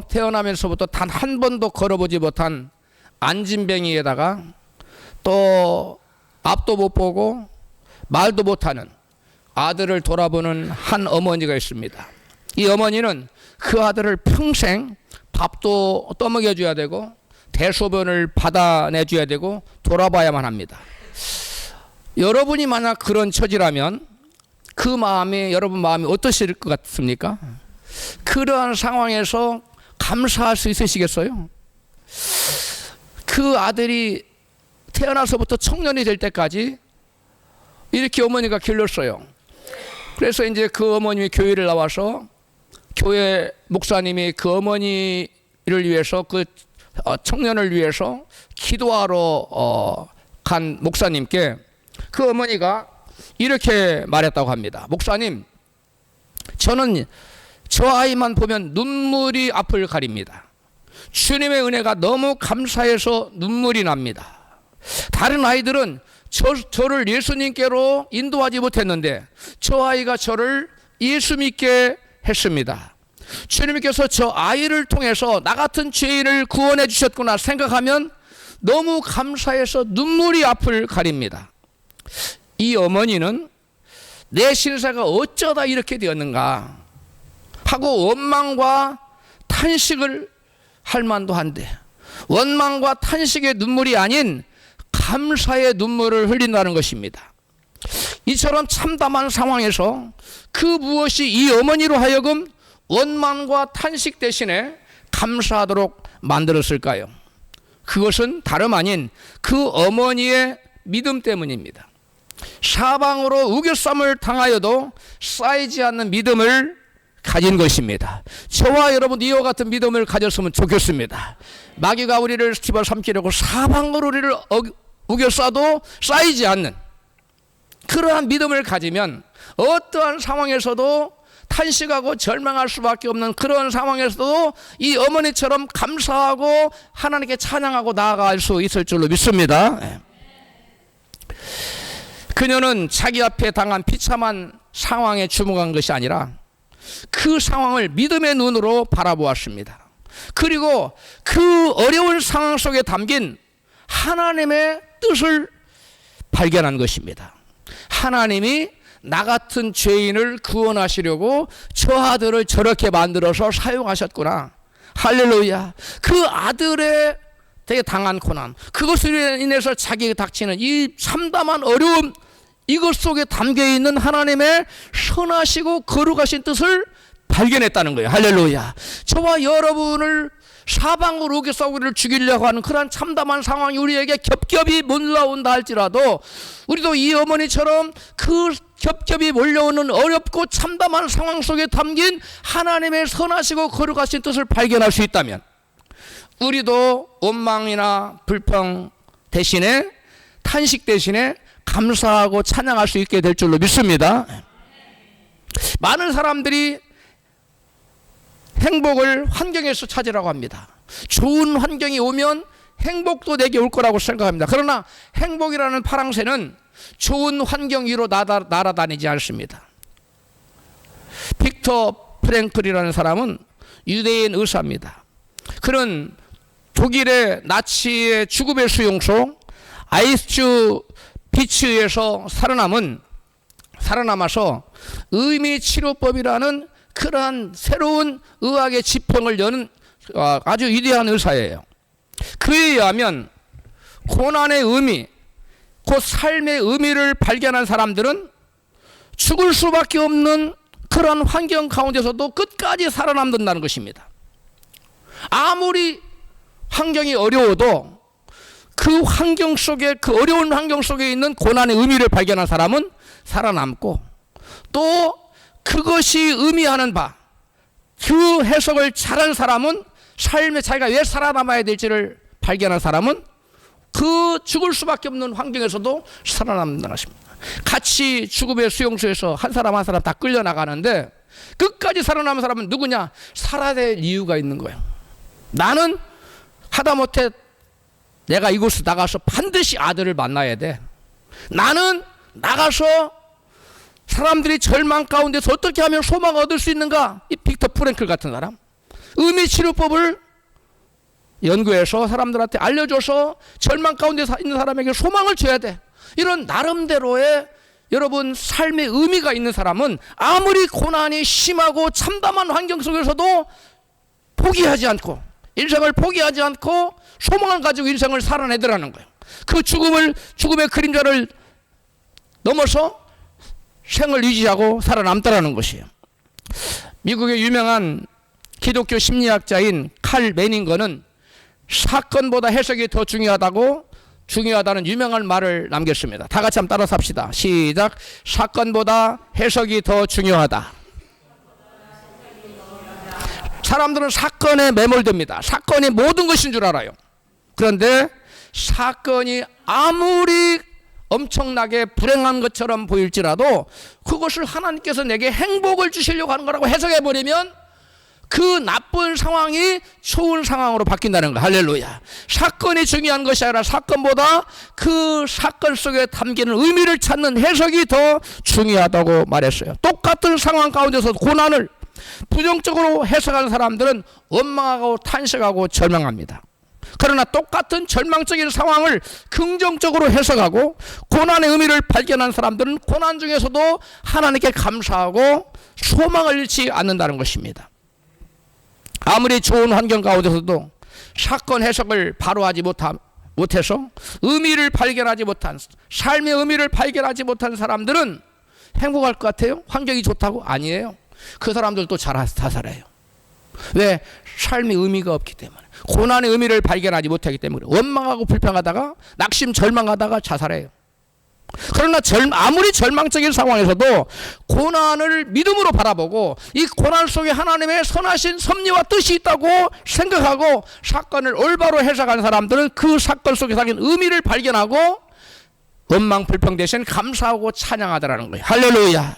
태어나면서부터 단 한 번도 걸어보지 못한 안진뱅이에다가 또 앞도 못 보고 말도 못하는 아들을 돌아보는 한 어머니가 있습니다. 이 어머니는 그 아들을 평생 밥도 떠먹여줘야 되고 대소변을 받아내줘야 되고 돌아봐야만 합니다. 여러분이 만약 그런 처지라면 여러분 마음이 어떠실 것 같습니까? 그러한 상황에서 감사할 수 있으시겠어요? 그 아들이 태어나서부터 청년이 될 때까지 이렇게 어머니가 길렀어요. 그래서 이제 그 어머님이 교회를 나와서 교회 목사님이 그 어머니를 위해서 그 청년을 위해서 기도하러 간 목사님께 그 어머니가 이렇게 말했다고 합니다. 목사님, 저는 저 아이만 보면 눈물이 앞을 가립니다. 주님의 은혜가 너무 감사해서 눈물이 납니다. 다른 아이들은 저를 예수님께로 인도하지 못했는데 저 아이가 저를 예수 믿게 했습니다. 주님께서 저 아이를 통해서 나 같은 죄인을 구원해 주셨구나 생각하면 너무 감사해서 눈물이 앞을 가립니다. 이 어머니는 내 신세가 어쩌다 이렇게 되었는가 하고 원망과 탄식을 할 만도 한데 원망과 탄식의 눈물이 아닌 감사의 눈물을 흘린다는 것입니다. 이처럼 참담한 상황에서 그 무엇이 이 어머니로 하여금 원망과 탄식 대신에 감사하도록 만들었을까요? 그것은 다름 아닌 그 어머니의 믿음 때문입니다. 사방으로 우겨쌈을 당하여도 쌓이지 않는 믿음을 가진 것입니다. 저와 여러분 이와 같은 믿음을 가졌으면 좋겠습니다. 마귀가 우리를 집어삼키려고 사방으로 우리를 우겨싸도 쌓이지 않는 그러한 믿음을 가지면 어떠한 상황에서도 탄식하고 절망할 수밖에 없는 그런 상황에서도 이 어머니처럼 감사하고 하나님께 찬양하고 나아갈 수 있을 줄로 믿습니다. 그녀는 자기 앞에 당한 비참한 상황에 주목한 것이 아니라 그 상황을 믿음의 눈으로 바라보았습니다. 그리고 그 어려운 상황 속에 담긴 하나님의 뜻을 발견한 것입니다. 하나님이 나 같은 죄인을 구원하시려고 저 아들을 저렇게 만들어서 사용하셨구나. 할렐루야. 그 아들의 되게 당한 고난, 그것으로 인해서 자기에게 닥치는 이 참담한 어려움, 이것 속에 담겨있는 하나님의 선하시고 거룩하신 뜻을 발견했다는 거예요. 할렐루야. 저와 여러분을 사방으로 우겨싸고 우리를 죽이려고 하는 그러한 참담한 상황이 우리에게 겹겹이 몰려온다 할지라도 우리도 이 어머니처럼 그 겹겹이 몰려오는 어렵고 참담한 상황 속에 담긴 하나님의 선하시고 거룩하신 뜻을 발견할 수 있다면 우리도 원망이나 불평 대신에 탄식 대신에 감사하고 찬양할 수 있게 될 줄로 믿습니다. 많은 사람들이 행복을 환경에서 찾으라고 합니다. 좋은 환경이 오면 행복도 내게 올 거라고 생각합니다. 그러나 행복이라는 파랑새는 좋은 환경 위로 날아다니지 않습니다. 빅터 프랭클이라는 사람은 유대인 의사입니다. 그는 독일의 나치의 죽음의 수용소 아이슈비츠에서 살아남아서 의미치료법이라는 그러한 새로운 의학의 지평을 여는 아주 위대한 의사예요. 그에 의하면 고난의 의미, 곧 삶의 의미를 발견한 사람들은 죽을 수밖에 없는 그런 환경 가운데서도 끝까지 살아남는다는 것입니다. 아무리 환경이 어려워도 그 환경 속에, 그 어려운 환경 속에 있는 고난의 의미를 발견한 사람은 살아남고 또 그것이 의미하는 바, 그 해석을 잘한 사람은 삶에 자기가 왜 살아남아야 될지를 발견한 사람은 그 죽을 수밖에 없는 환경에서도 살아남는다는 것입니다. 같이 죽음의 수용소에서 한 사람 한 사람 다 끌려나가는데 끝까지 살아남은 사람은 누구냐? 살아야 될 이유가 있는 거예요. 나는 하다못해 내가 이곳을 나가서 반드시 아들을 만나야 돼. 나는 나가서 사람들이 절망 가운데서 어떻게 하면 소망을 얻을 수 있는가? 이 빅터 프랭클 같은 사람, 의미치료법을 연구해서 사람들한테 알려줘서 절망 가운데 있는 사람에게 소망을 줘야 돼. 이런 나름대로의 여러분 삶의 의미가 있는 사람은 아무리 고난이 심하고 참담한 환경 속에서도 포기하지 않고, 인생을 포기하지 않고 소망을 가지고 인생을 살아내더라는 거예요. 그 죽음의 그림자를 넘어서 생을 유지하고 살아남더라는 것이에요. 미국의 유명한 기독교 심리학자인 칼 매닝거는 사건보다 해석이 더 중요하다는 유명한 말을 남겼습니다. 다 같이 한번 따라서 합시다. 시작. 사건보다 해석이 더 중요하다. 사람들은 사건에 매몰됩니다. 사건이 모든 것인 줄 알아요. 그런데 사건이 아무리 엄청나게 불행한 것처럼 보일지라도 그것을 하나님께서 내게 행복을 주시려고 하는 거라고 해석해버리면 그 나쁜 상황이 좋은 상황으로 바뀐다는 거야. 할렐루야. 사건이 중요한 것이 아니라 사건보다 그 사건 속에 담기는 의미를 찾는 해석이 더 중요하다고 말했어요. 똑같은 상황 가운데서 고난을 부정적으로 해석하는 사람들은 원망하고 탄식하고 절망합니다. 그러나 똑같은 절망적인 상황을 긍정적으로 해석하고 고난의 의미를 발견한 사람들은 고난 중에서도 하나님께 감사하고 소망을 잃지 않는다는 것입니다. 아무리 좋은 환경 가운데서도 사건 해석을 바로 하지 못해서 의미를 발견하지 못한, 삶의 의미를 발견하지 못한 사람들은 행복할 것 같아요? 환경이 좋다고? 아니에요. 그 사람들도 자살해요. 왜? 삶의 의미가 없기 때문에, 고난의 의미를 발견하지 못하기 때문에 원망하고 불평하다가 낙심 절망하다가 자살해요. 그러나 아무리 절망적인 상황에서도 고난을 믿음으로 바라보고 이 고난 속에 하나님의 선하신 섭리와 뜻이 있다고 생각하고 사건을 올바로 해석한 사람들은 그 사건 속에 담긴 의미를 발견하고 원망 불평 대신 감사하고 찬양하더라는 거예요. 할렐루야.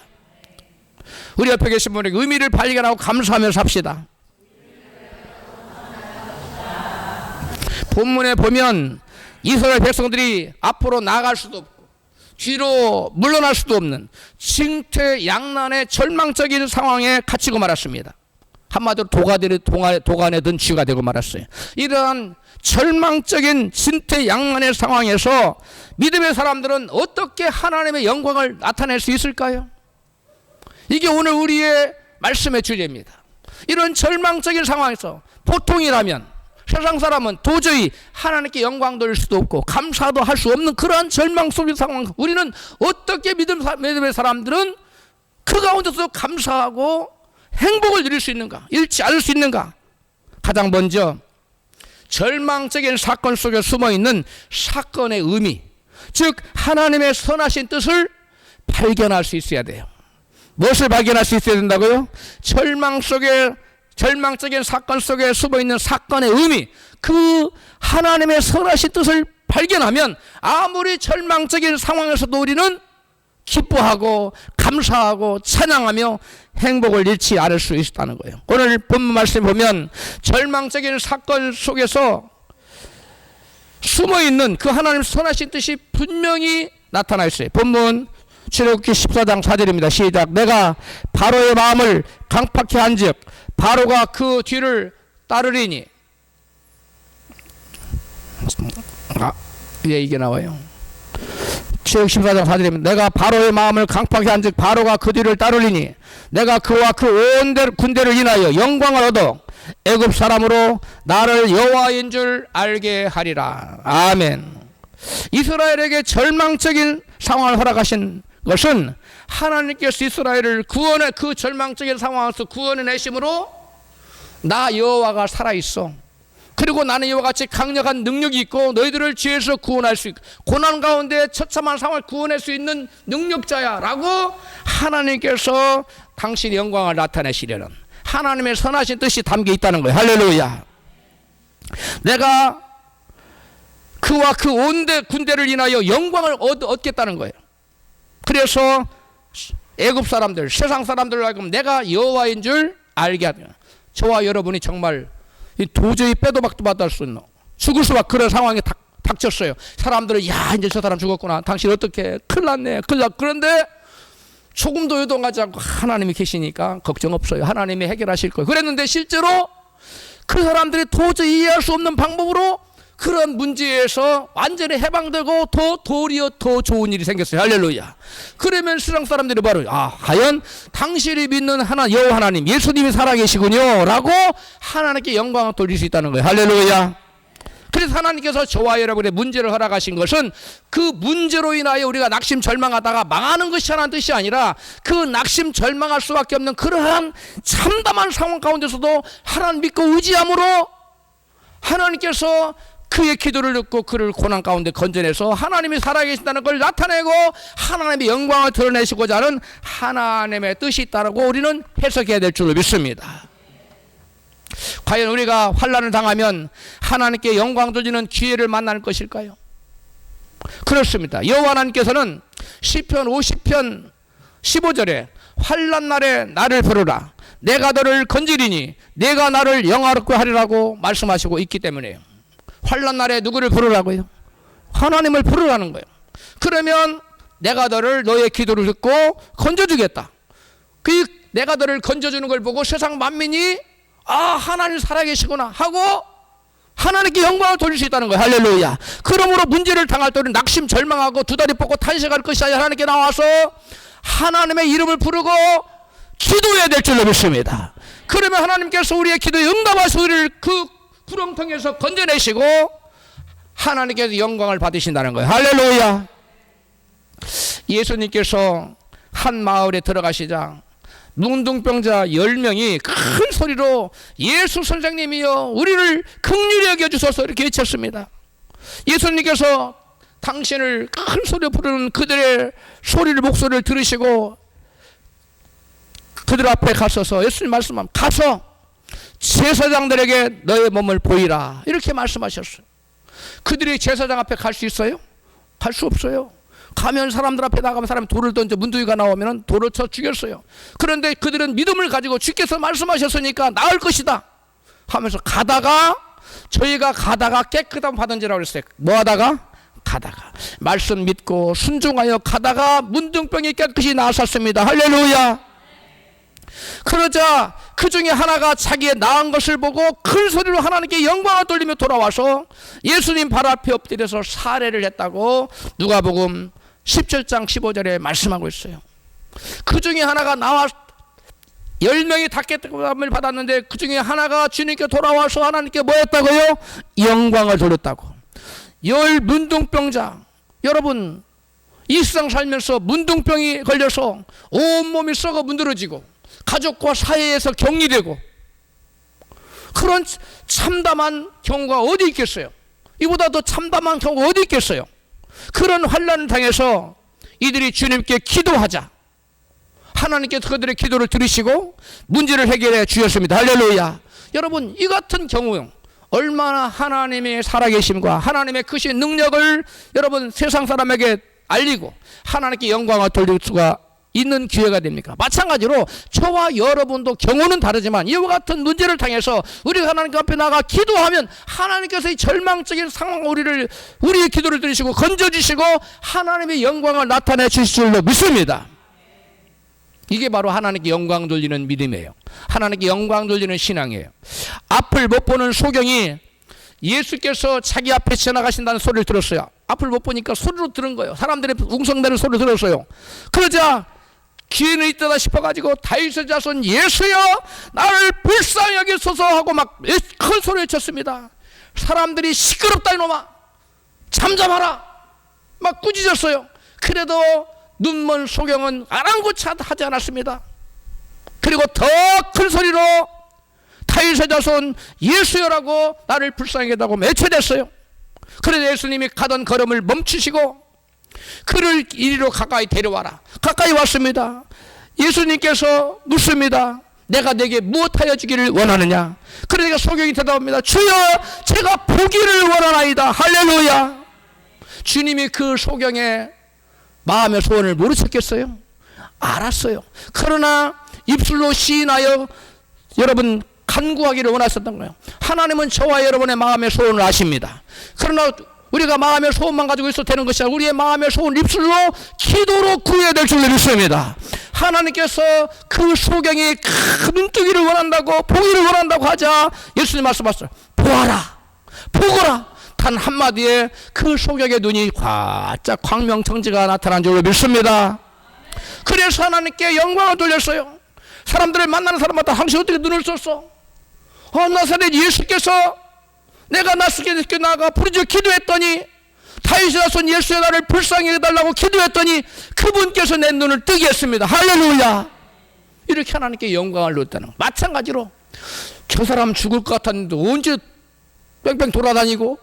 우리 옆에 계신 분에게 의미를 발견하고 감사하며 삽시다. 본문에 보면 이스라엘 백성들이 앞으로 나아갈 수도 없고 뒤로 물러날 수도 없는 징퇴양난의 절망적인 상황에 갇히고 말았습니다. 한마디로 도간에 든 쥐가 되고 말았어요. 이러한 절망적인 징퇴양난의 상황에서 믿음의 사람들은 어떻게 하나님의 영광을 나타낼 수 있을까요? 이게 오늘 우리의 말씀의 주제입니다. 이런 절망적인 상황에서 보통이라면 세상 사람은 도저히 하나님께 영광 돌릴 수도 없고 감사도 할 수 없는 그러한 절망 속의 상황, 우리는 어떻게 믿음의 사람들은 그 가운데서 감사하고 행복을 누릴 수 있는가, 잃지 않을 수 있는가? 가장 먼저 절망적인 사건 속에 숨어있는 사건의 의미, 즉 하나님의 선하신 뜻을 발견할 수 있어야 돼요. 무엇을 발견할 수 있어야 된다고요? 절망적인 사건 속에 숨어있는 사건의 의미, 그 하나님의 선하신 뜻을 발견하면 아무리 절망적인 상황에서도 우리는 기뻐하고 감사하고 찬양하며 행복을 잃지 않을 수 있다는 거예요. 오늘 본문 말씀 보면 절망적인 사건 속에서 숨어있는 그 하나님의 선하신 뜻이 분명히 나타나 있어요. 본문 출애굽기 14장 4절입니다. 시작. 내가 바로의 마음을 강팍케 한즉 바로가 그 뒤를 따르리니. 예, 이게 나와요. 출애굽기 14장 4절입니다. 내가 바로의 마음을 강팍케 한즉 바로가 그 뒤를 따르리니 내가 그와 그 온 군대를 인하여 영광을 얻어 애굽 사람으로 나를 여호와인 줄 알게 하리라. 아멘. 이스라엘에게 절망적인 상황을 허락하신 것은 하나님께서 이스라엘을 그 절망적인 상황에서 구원해내심으로 나 여호와가 살아있어, 그리고 나는 이와 같이 강력한 능력이 있고 너희들을 죄에서 구원할 수 있고 고난 가운데 처참한 상황을 구원할 수 있는 능력자야 라고 하나님께서 당신의 영광을 나타내시려는 하나님의 선하신 뜻이 담겨 있다는 거예요. 할렐루야. 내가 그와 그 온 군대를 인하여 영광을 얻겠다는 거예요. 그래서 애굽 사람들, 세상 사람들로 하여금 내가 여호와인 줄 알게 하며, 저와 여러분이 정말 도저히 빼도 박도 받을 수 있는 죽을 수밖에 그런 상황에 닥쳤어요. 사람들은 야 이제 저 사람 죽었구나, 당신 어떻게 큰일 났네, 그런데 조금도 요동하지 않고 하나님이 계시니까 걱정 없어요, 하나님이 해결하실 거예요. 그랬는데 실제로 그 사람들이 도저히 이해할 수 없는 방법으로 그런 문제에서 완전히 해방되고 도리어 더 좋은 일이 생겼어요. 할렐루야. 그러면 세상 사람들이 바로 과연 당신이 믿는 여호와 하나님 예수님이 살아계시군요 라고 하나님께 영광을 돌릴 수 있다는 거예요. 할렐루야. 그래서 하나님께서 저와 여러분의 문제를 허락하신 것은 그 문제로 인하여 우리가 낙심 절망하다가 망하는 것이 하나는 뜻이 아니라 그 낙심 절망할 수밖에 없는 그러한 참담한 상황 가운데서도 하나님 믿고 의지함으로 하나님께서 그의 기도를 듣고 그를 고난 가운데 건져내서 하나님이 살아계신다는 걸 나타내고 하나님의 영광을 드러내시고자 하는 하나님의 뜻이 있다고 우리는 해석해야 될 줄로 믿습니다. 과연 우리가 환난을 당하면 하나님께 영광 돌리는 기회를 만날 것일까요? 그렇습니다. 여호와 하나님께서는 시편 50편 15절에 환난 날에 나를 부르라 내가 너를 건지리니 내가 나를 영화롭게 하리라고 말씀하시고 있기 때문에요. 환난 날에 누구를 부르라고요? 하나님을 부르라는 거예요. 그러면 내가 너의 기도를 듣고 건져주겠다. 그 내가 너를 건져주는 걸 보고 세상 만민이 하나님 살아계시구나 하고 하나님께 영광을 돌릴 수 있다는 거예요. 할렐루야. 그러므로 문제를 당할 때 우리는 낙심 절망하고 두 다리 뻗고 탄식할 것이 아니라 하나님께 나와서 하나님의 이름을 부르고 기도해야 될 줄로 믿습니다. 그러면 하나님께서 우리의 기도에 응답하셔서 우리를 그 구렁텅이에서 건져내시고 하나님께서 영광을 받으신다는 거예요. 할렐루야. 예수님께서 한 마을에 들어가시자 문둥병자 10명이 큰 소리로 예수 선생님이여 우리를 긍휼히 여겨주소서 이렇게 외쳤습니다. 예수님께서 당신을 큰 소리로 부르는 그들의 목소리를 들으시고 그들 앞에 가셔서 예수님 말씀하면 가서 제사장들에게 너의 몸을 보이라 이렇게 말씀하셨어요. 그들이 제사장 앞에 갈 수 있어요? 갈 수 없어요. 가면 사람들 앞에 나가면 사람이 돌을 던져 문둥이가 나오면 돌을 쳐 죽였어요. 그런데 그들은 믿음을 가지고 주께서 말씀하셨으니까 나을 것이다 하면서 저희가 가다가 깨끗함 받은지라고 그랬어요. 뭐 하다가? 가다가 말씀 믿고 순종하여 가다가 문둥병이 깨끗이 나았습니다. 할렐루야. 그러자 그 중에 하나가 자기의 나은 것을 보고 큰 소리로 하나님께 영광을 돌리며 돌아와서 예수님 발 앞에 엎드려서 사례를 했다고 누가복음 17장 15절에 말씀하고 있어요. 그 중에 하나가 나와 10명이 다 깨끗함을 받았는데 그 중에 하나가 주님께 돌아와서 하나님께 뭐 했다고요? 영광을 돌렸다고. 10 문둥병자, 여러분 이 세상 살면서 문둥병이 걸려서 온몸이 썩어 문드러지고 가족과 사회에서 격리되고 그런 참담한 경우가 어디 있겠어요? 이보다 더 참담한 경우가 어디 있겠어요? 그런 환난을 당해서 이들이 주님께 기도하자 하나님께서 그들의 기도를 들으시고 문제를 해결해 주셨습니다. 할렐루야. 여러분 이 같은 경우 얼마나 하나님의 살아계심과 하나님의 크신 능력을 여러분 세상 사람에게 알리고 하나님께 영광을 돌릴 수가 있는 기회가 됩니까? 마찬가지로 저와 여러분도 경우는 다르지만 이와 같은 문제를 당해서 우리가 하나님 앞에 나가 기도하면 하나님께서 이 절망적인 상황 우리의 기도를 들으시고 건져주시고 하나님의 영광을 나타내 주실 줄로 믿습니다. 이게 바로 하나님께 영광 돌리는 믿음이에요. 하나님께 영광 돌리는 신앙이에요. 앞을 못 보는 소경이 예수께서 자기 앞에 지나가신다는 소리를 들었어요. 앞을 못 보니까 소리로 들은 거예요. 사람들의 웅성대는 소리를 들었어요. 그러자 기회는 있다 싶어가지고 다윗의 자손 예수여 나를 불쌍히 여기소서 하고 막 큰 소리 외쳤습니다. 사람들이 시끄럽다 이놈아 잠잠하라 막 꾸짖었어요. 그래도 눈먼 소경은 아랑곳하지 않았습니다. 그리고 더 큰 소리로 다윗의 자손 예수여라고 나를 불쌍히 여기다고 외쳐댔어요. 그래서 예수님이 가던 걸음을 멈추시고 그를 이리로 가까이 데려와라. 가까이 왔습니다. 예수님께서 묻습니다. 내가 내게 무엇하여 주기를 원하느냐? 그러니까 소경이 대답합니다. 주여 제가 보기를 원하나이다. 할렐루야. 주님이 그 소경의 마음의 소원을 모르셨겠어요? 알았어요. 그러나 입술로 시인하여 여러분 간구하기를 원하셨던 거예요. 하나님은 저와 여러분의 마음의 소원을 아십니다. 그러나 우리가 마음의 소원만 가지고 있어도 되는 것이 아니라 우리의 마음의 소원 입술로 기도로 구해야 될 줄로 믿습니다. 하나님께서 그 소경이 눈뜨기를 원한다고 보기를 원한다고 하자 예수님 말씀하셨어요. 보아라 보거라. 단 한마디에 그 소경의 눈이 활짝 광명청지가 나타난 줄로 믿습니다. 그래서 하나님께 영광을 돌렸어요. 사람들을 만나는 사람마다 당신 어떻게 눈을 썼어? 나사렛 예수께서 내가 나스게 나가 부르짖어 기도했더니 다윗의 자손 예수의 나를 불쌍히 해달라고 기도했더니 그분께서 내 눈을 뜨게 했습니다. 할렐루야. 이렇게 하나님께 영광을 얻었다는 거. 마찬가지로 저 사람 죽을 것 같았는데 언제 뺑뺑 돌아다니고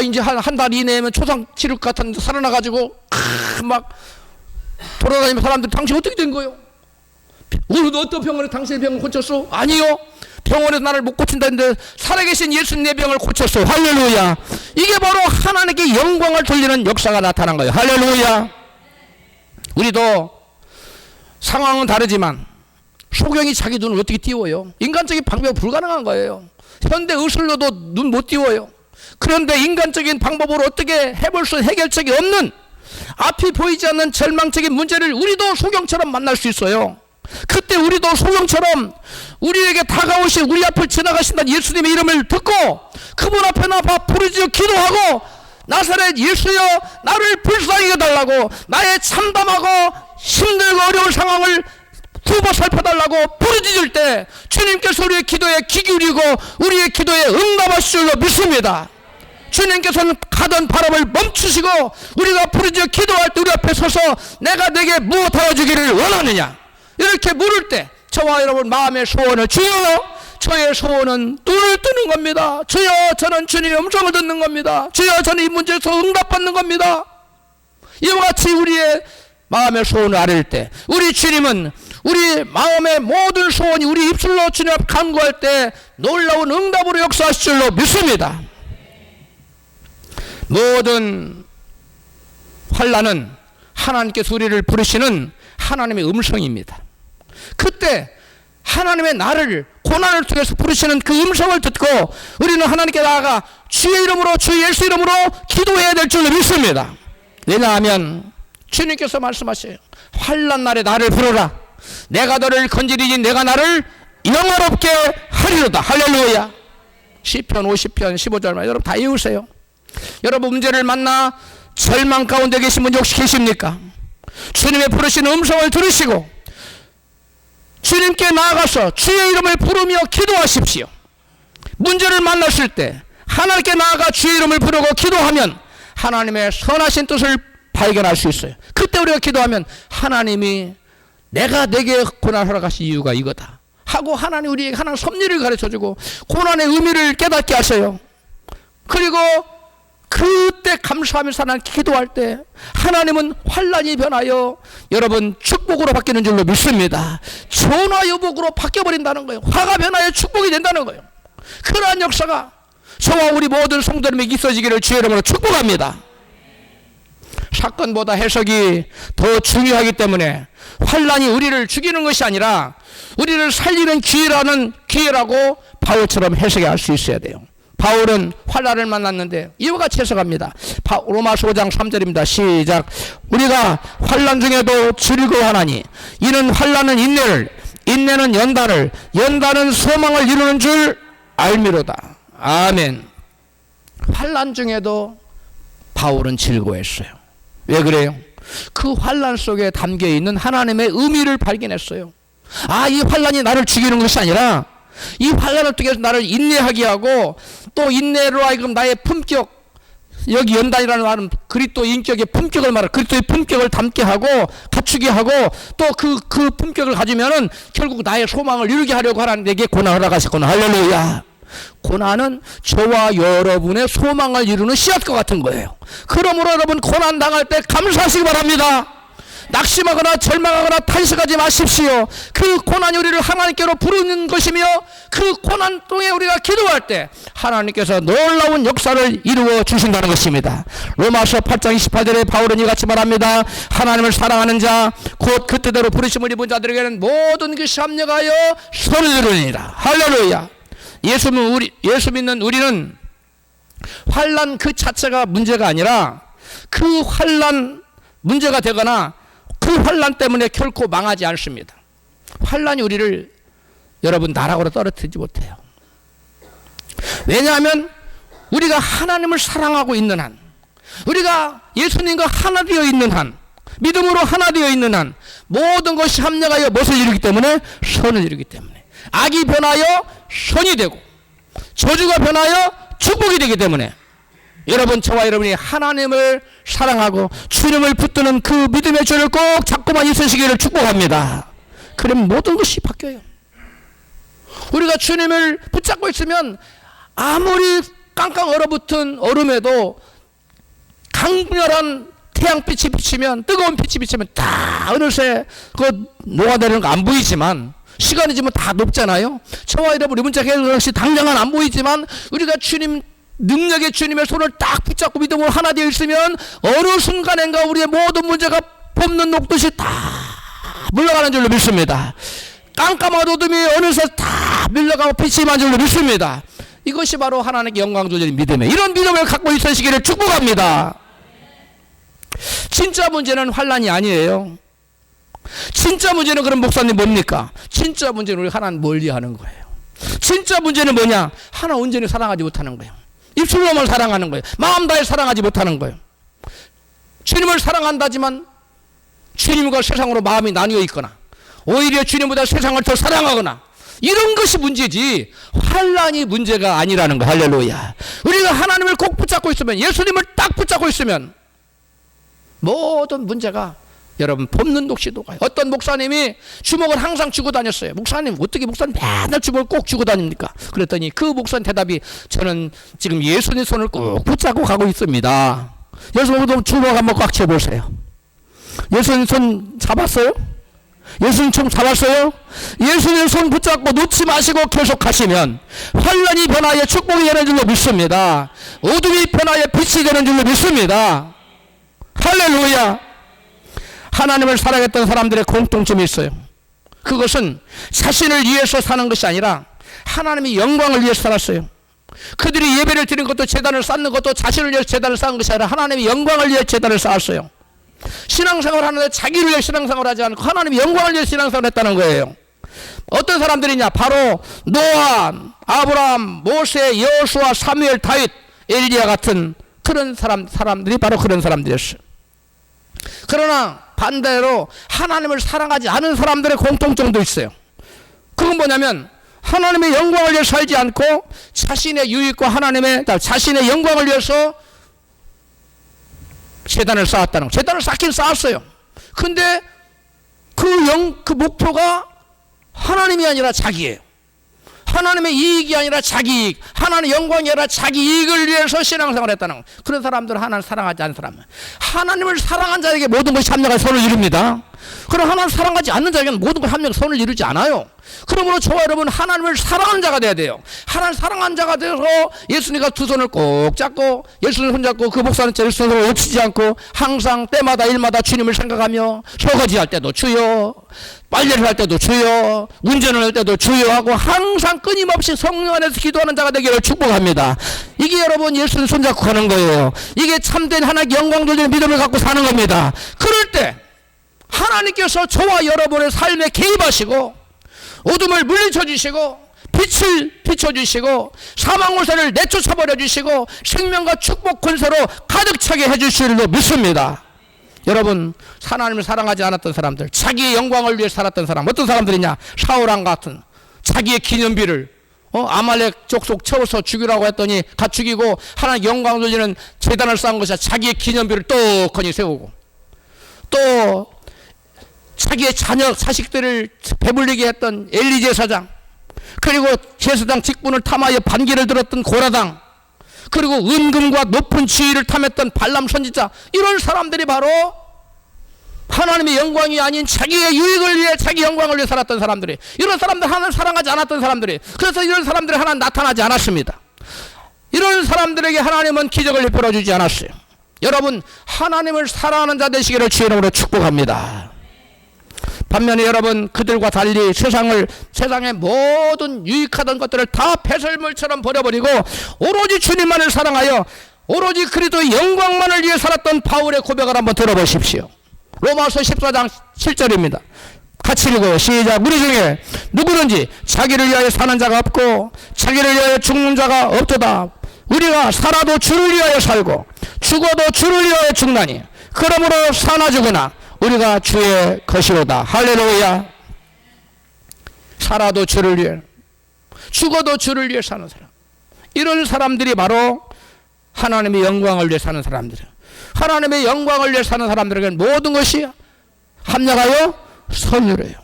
이제 한 달 이내면 초상 치를 것 같았는데 살아나가지고 막 돌아다니면 사람들 당신 어떻게 된 거예요? 오늘 어떤 병원에 당신의 병을 고쳤어? 아니요. 병원에서 나를 못 고친다는데 살아계신 예수님 내 병을 고쳤어. 할렐루야. 이게 바로 하나님께 영광을 돌리는 역사가 나타난 거예요. 할렐루야. 우리도 상황은 다르지만 소경이 자기 눈을 어떻게 띄워요? 인간적인 방법이 불가능한 거예요. 현대 의술로도 눈 못 띄워요. 그런데 인간적인 방법으로 어떻게 해볼 수 해결책이 없는 앞이 보이지 않는 절망적인 문제를 우리도 소경처럼 만날 수 있어요. 그때 우리도 소경처럼 우리에게 다가오신 우리 앞을 지나가신다는 예수님의 이름을 듣고 그분 앞에 나와 부르짖어 기도하고 나사렛 예수여 나를 불쌍히 여달라고 나의 참담하고 힘들고 어려운 상황을 두고 살펴달라고 부르짖을 때 주님께서 우리의 기도에 귀 기울이고 우리의 기도에 응답하실 줄로 믿습니다. 주님께서는 가던 바람을 멈추시고 우리가 부르짖어 기도할 때 우리 앞에 서서 내가 내게 무엇하여 주기를 원하느냐 이렇게 물을 때 저와 여러분 마음의 소원을 주여 저의 소원은 눈을 뜨는 겁니다. 주여 저는 주님의 음성을 듣는 겁니다. 주여 저는 이 문제에서 응답받는 겁니다. 이와 같이 우리의 마음의 소원을 아뢰일 때 우리 주님은 우리 마음의 모든 소원이 우리 입술로 주님 앞 간구할 때 놀라운 응답으로 역사하실 줄로 믿습니다. 모든 환난은 하나님께서 우리를 부르시는 하나님의 음성입니다. 그때 하나님의 나를 고난을 통해서 부르시는 그 음성을 듣고 우리는 하나님께 나아가 주의 이름으로 주 예수 이름으로 기도해야 될 줄로 믿습니다. 왜냐하면 주님께서 말씀하셔요. 환난 날에 나를 부르라. 내가 너를 건지리니 내가 나를 영화롭게 하리로다. 할렐루야. 시편 50편 15절 말 여러분 다 외우세요. 여러분 문제를 만나 절망 가운데 계신 분 혹시 계십니까? 주님의 부르시는 음성을 들으시고 주님께 나아가서 주의 이름을 부르며 기도하십시오. 문제를 만났을 때 하나님께 나아가 주의 이름을 부르고 기도하면 하나님의 선하신 뜻을 발견할 수 있어요. 그때 우리가 기도하면 하나님이 내가 내게 고난을 허락하신 이유가 이거다 하고 하나님 우리에게 하나님 섭리를 가르쳐주고 고난의 의미를 깨닫게 하셔요. 그리고 그때 감사하면서 하나님 기도할 때 하나님은 환난이 변하여 여러분 축복으로 바뀌는 줄로 믿습니다. 전화 유복으로 바뀌어버린다는 거예요. 화가 변하여 축복이 된다는 거예요. 그러한 역사가 저와 우리 모든 성도님에게 있어지기를 주의 이름으로 축복합니다. 사건보다 해석이 더 중요하기 때문에 환난이 우리를 죽이는 것이 아니라 우리를 살리는 기회라고 바울처럼 해석할 수 있어야 돼요. 바울은 환난을 만났는데 이와 같이 해석합니다. 로마서 5장 3절입니다. 시작. 우리가 환난 중에도 즐거워하나니 이는 환난은 인내를 인내는 연단을 연단은 소망을 이루는 줄 알미로다. 아멘. 환난 중에도 바울은 즐거워했어요. 왜 그래요? 그 환난 속에 담겨있는 하나님의 의미를 발견했어요. 이 환난이 나를 죽이는 것이 아니라 이 환난을 통해서 나를 인내하게 하고 또 인내로 하여금 나의 품격, 여기 연단이라는 말은 그리스도 인격의 품격을 말하고 그리스도의 품격을 담게 하고 갖추게 하고 또 그 품격을 가지면은 결국 나의 소망을 이루게 하려고 하나님 내게 고난을 허락하셨구나. 할렐루야. 고난은 저와 여러분의 소망을 이루는 씨앗과 같은 거예요. 그러므로 여러분 고난 당할 때 감사하시기 바랍니다. 낙심하거나 절망하거나 탄식하지 마십시오. 그 고난이 우리를 하나님께로 부르는 것이며 그 고난 통에 우리가 기도할 때 하나님께서 놀라운 역사를 이루어 주신다는 것입니다. 로마서 8장 28절에 바울은 이같이 말합니다. 하나님을 사랑하는 자 곧 그 뜻대로 부르심을 입은 자들에게는 모든 것이 합력하여 선을 이루니라. 할렐루야. 예수 믿는 우리는 환난 그 자체가 문제가 아니라 그 환난 문제가 되거나 그 환난 때문에 결코 망하지 않습니다. 환난이 우리를 여러분 나락으로 떨어뜨리지 못해요. 왜냐하면 우리가 하나님을 사랑하고 있는 한, 우리가 예수님과 하나 되어 있는 한, 믿음으로 하나 되어 있는 한, 모든 것이 합력하여 무엇을 이루기 때문에? 선을 이루기 때문에. 악이 변하여 선이 되고 저주가 변하여 축복이 되기 때문에 여러분, 저와 여러분이 하나님을 사랑하고 주님을 붙드는 그 믿음의 줄을 꼭 잡고만 있으시기를 축복합니다. 그럼 모든 것이 바뀌어요. 우리가 주님을 붙잡고 있으면 아무리 깡깡 얼어붙은 얼음에도 강렬한 태양빛이 비치면, 뜨거운 빛이 비치면 다 어느새 그 녹아내리는 거 안 보이지만, 시간이 지면 다 녹잖아요. 저와 여러분이 문자 해결 것이 당장은 안 보이지만 우리가 주님 능력의 주님의 손을 딱 붙잡고 믿음으로 하나 되어 있으면 어느 순간인가 우리의 모든 문제가 봄눈 녹듯이 다 물러가는 줄로 믿습니다. 깜깜한 어둠이 어느새 다 밀려가고 빛이 만 줄로 믿습니다. 이것이 바로 하나님께 영광 돌리는 믿음이에요. 이런 믿음을 갖고 있으시기를 축복합니다. 진짜 문제는 환난이 아니에요. 진짜 문제는 그럼 목사님 뭡니까? 진짜 문제는 우리 하나님 멀리하는 거예요. 진짜 문제는 뭐냐? 하나 온전히 사랑하지 못하는 거예요. 입술로만 사랑하는 거예요. 마음 다해 사랑하지 못하는 거예요. 주님을 사랑한다지만 주님과 세상으로 마음이 나뉘어 있거나 오히려 주님보다 세상을 더 사랑하거나 이런 것이 문제지 환난이 문제가 아니라는 거. 할렐루야. 우리가 하나님을 꼭 붙잡고 있으면, 예수님을 딱 붙잡고 있으면 모든 문제가 여러분 봄눈 녹시 녹아요. 어떤 목사님이 주먹을 항상 쥐고 다녔어요. 목사님, 어떻게 목사님 맨날 주먹을 꼭 쥐고 다닙니까? 그랬더니 그 목사님 대답이, 저는 지금 예수님 손을 꼭 붙잡고 가고 있습니다. 여러분 주먹 한번 꽉 쥐어보세요. 예수님 손 잡았어요? 예수님 손 잡았어요? 예수님 손 붙잡고 놓지 마시고 계속 가시면 환난이 변하여 축복이 되는 줄로 믿습니다. 어둠이 변하여 빛이 되는 줄로 믿습니다. 할렐루야. 하나님을 사랑했던 사람들의 공통점이 있어요. 그것은 자신을 위해서 사는 것이 아니라 하나님의 영광을 위해서 살았어요. 그들이 예배를 드린 것도, 제단을 쌓는 것도 자신을 위해서 제단을 쌓은 것이 아니라 하나님의 영광을 위해 제단을 쌓았어요. 신앙생활을 하는데 자기를 위해 신앙생활을 하지 않고 하나님의 영광을 위해 신앙생활을 했다는 거예요. 어떤 사람들이냐? 바로 노아, 아브라함, 모세, 여호수아, 사무엘, 다윗, 엘리야 같은 그런 사람들이 바로 그런 사람들이었어요. 그러나 반대로 하나님을 사랑하지 않은 사람들의 공통점도 있어요. 그건 뭐냐면 하나님의 영광을 위해 살지 않고 자신의 유익과 자신의 영광을 위해서 제단을 쌓았다는 거. 제단을 쌓긴 쌓았어요. 근데 그 목표가 하나님이 아니라 자기예요. 하나님의 이익이 아니라 자기 이익, 하나님의 영광이 아니라 자기 이익을 위해서 신앙생활을 했다는 거. 그런 사람들은 하나님을 사랑하지 않는 사람은, 하나님을 사랑한 자에게 모든 것이 합력하여 선을 이룹니다. 그럼 하나님을 사랑하지 않는 자에게는 모든 것이 합력하여 선을 이루지 않아요. 그러므로 저와 여러분 하나님을 사랑하는 자가 돼야 돼요. 하나님을 사랑하는 자가 돼서 예수님과 두 손을 꼭 잡고, 예수님 손잡고 그 목사는 예수님 손을 놓치지 않고 항상 때마다 일마다 주님을 생각하며 설거지할 때도 주여, 빨래를 할 때도 주여, 운전을 할 때도 주여 하고 항상 끊임없이 성령 안에서 기도하는 자가 되기를 축복합니다. 이게 여러분 예수님 손잡고 가는 거예요. 이게 참된 하나님께 영광 돌리는 믿음을 갖고 사는 겁니다. 그럴 때 하나님께서 저와 여러분의 삶에 개입하시고 어둠을 물리쳐 주시고 빛을 비춰주시고 사망 권세를 내쫓아버려 주시고 생명과 축복 권세로 가득 차게 해주실 줄로 믿습니다. 여러분, 하나님을 사랑하지 않았던 사람들, 자기의 영광을 위해 살았던 사람, 어떤 사람들이냐? 사울왕 같은 자기의 기념비를 아말렉 족속 채워서 죽이라고 했더니 다 죽이고 하나님 영광 돌리는 제단을 쌓은 것이 자기의 기념비를 떡하니 세우고, 또 자기의 자녀 자식들을 배불리게 했던 엘리 제사장, 그리고 제사장 직분을 탐하여 반기를 들었던 고라당, 그리고 은금과 높은 지위를 탐했던 발람 선지자, 이런 사람들이 바로 하나님의 영광이 아닌 자기의 유익을 위해, 자기 영광을 위해 살았던 사람들이, 이런 사람들 하나님 사랑하지 않았던 사람들이, 그래서 이런 사람들이 하나님 나타나지 않았습니다. 이런 사람들에게 하나님은 기적을 베풀어 주지 않았어요. 여러분, 하나님을 사랑하는 자 되시기를 주의 이름으로 축복합니다. 반면에 여러분 그들과 달리 세상의 모든 유익하던 것들을 다 배설물처럼 버려버리고 오로지 주님만을 사랑하여 오로지 그리스도의 영광만을 위해 살았던 바울의 고백을 한번 들어보십시오. 로마서 14장 7절입니다. 같이 읽어요. 시작. 우리 중에 누구든지 자기를 위하여 사는 자가 없고 자기를 위하여 죽는 자가 없도다. 우리가 살아도 주를 위하여 살고 죽어도 주를 위하여 죽나니 그러므로 사나 죽으나 우리가 주의 것이로다. 할렐루야. 살아도 주를 위해 죽어도 주를 위해 사는 사람, 이런 사람들이 바로 하나님의 영광을 위해 사는 사람들이에요. 하나님의 영광을 위해 사는 사람들에게는 모든 것이 합력하여 선율해요.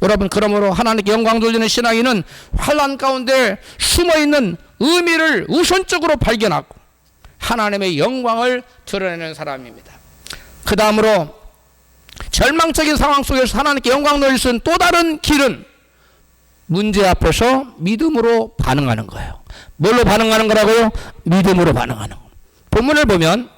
여러분, 그러므로 하나님께 영광 돌리는 신앙인은 환난 가운데 숨어있는 의미를 우선적으로 발견하고 하나님의 영광을 드러내는 사람입니다. 그 다음으로 절망적인 상황 속에서 하나님께 영광 돌릴 수 있는 또 다른 길은 문제 앞에서 믿음으로 반응하는 거예요. 뭘로 반응하는 거라고요? 믿음으로 반응하는 거. 본문을 보면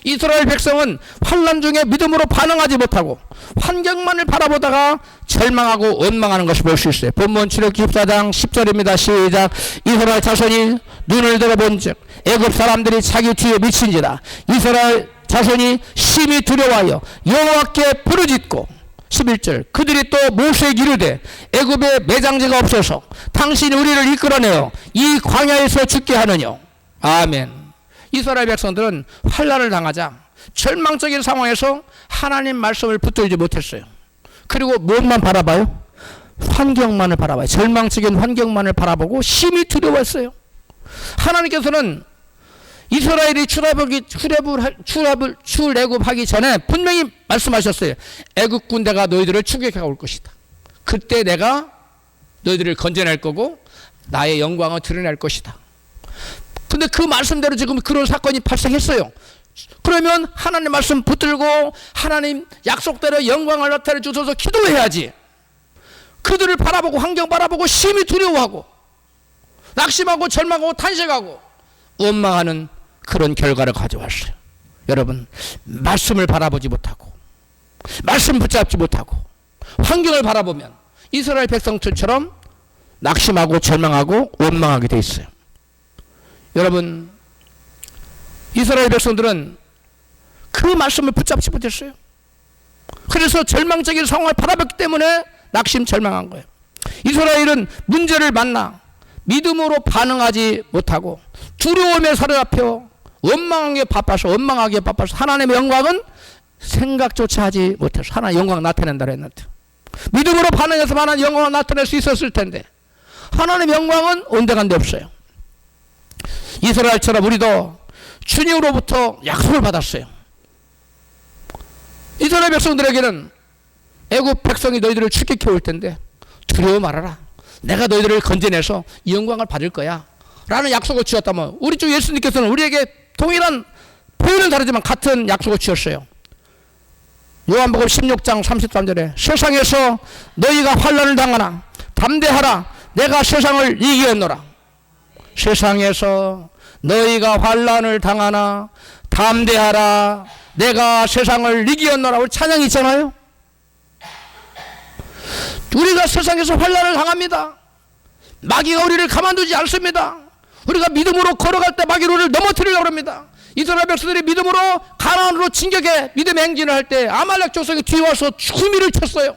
이스라엘 백성은 환난 중에 믿음으로 반응하지 못하고 환경만을 바라보다가 절망하고 원망하는 것을 볼 수 있어요. 본문 출애굽기 14장 10절입니다. 시작. 이스라엘 자손이 눈을 들어본즉 애굽 사람들이 자기 뒤에 미친지라. 이스라엘 자손이 심히 두려워하여 여호와께 부르짖고 11절. 그들이 또 모세에게 이르되 애굽에 매장지가 없어서 당신이 우리를 이끌어내어 이 광야에서 죽게 하느뇨. 아멘. 이스라엘 백성들은 환난을 당하자 절망적인 상황에서 하나님 말씀을 붙들지 못했어요. 그리고 무엇만 바라봐요? 환경만을 바라봐요. 절망적인 환경만을 바라보고 심히 두려웠어요. 하나님께서는 이스라엘이 출애굽하기 전에 분명히 말씀하셨어요. 애굽 군대가 너희들을 추격해 올 것이다. 그때 내가 너희들을 건져낼 거고 나의 영광을 드러낼 것이다. 근데 그 말씀대로 지금 그런 사건이 발생했어요. 그러면 하나님 말씀 붙들고 하나님 약속대로 영광을 나타내 주셔서 기도해야지. 그들을 바라보고 환경 바라보고 심히 두려워하고 낙심하고 절망하고 탄식하고 원망하는 그런 결과를 가져왔어요. 여러분, 말씀을 바라보지 못하고 말씀 붙잡지 못하고 환경을 바라보면 이스라엘 백성들처럼 낙심하고 절망하고 원망하게 돼 있어요. 여러분, 이스라엘 백성들은 그 말씀을 붙잡지 못했어요. 그래서 절망적인 상황을 바라봤기 때문에 낙심 절망한 거예요. 이스라엘은 문제를 만나 믿음으로 반응하지 못하고 두려움에 사로잡혀 원망하기에 바빠서 하나님의 영광은 생각조차 하지 못해서 하나님의 영광을 나타낸다 했는데, 믿음으로 반응해서 하나님의 영광을 나타낼 수 있었을 텐데 하나님의 영광은 온데간데 없어요. 이스라엘처럼 우리도 주님으로부터 약속을 받았어요. 이스라엘 백성들에게는 애굽 백성이 너희들을 추격해 올 텐데 두려워 말아라. 내가 너희들을 건져내서 이 영광을 받을 거야 라는 약속을 주었다면, 우리 주 예수님께서는 우리에게 동일한 표현은 다르지만 같은 약속을 주셨어요. 요한복음 16장 33절에 세상에서 너희가 환난을 당하나 담대하라. 내가 세상을 이기었노라. 세상에서 너희가 환난을 당하나 담대하라. 내가 세상을 이기었노라. 우리 찬양이 있잖아요. 우리가 세상에서 환난을 당합니다. 마귀가 우리를 가만두지 않습니다. 우리가 믿음으로 걸어갈 때 마귀가 우리를 넘어뜨리려고 합니다. 이스라엘 백성들이 믿음으로 가나안으로 진격해 믿음의 행진을 할 때 아말렉 족속이 뒤에 와서 후미를 쳤어요.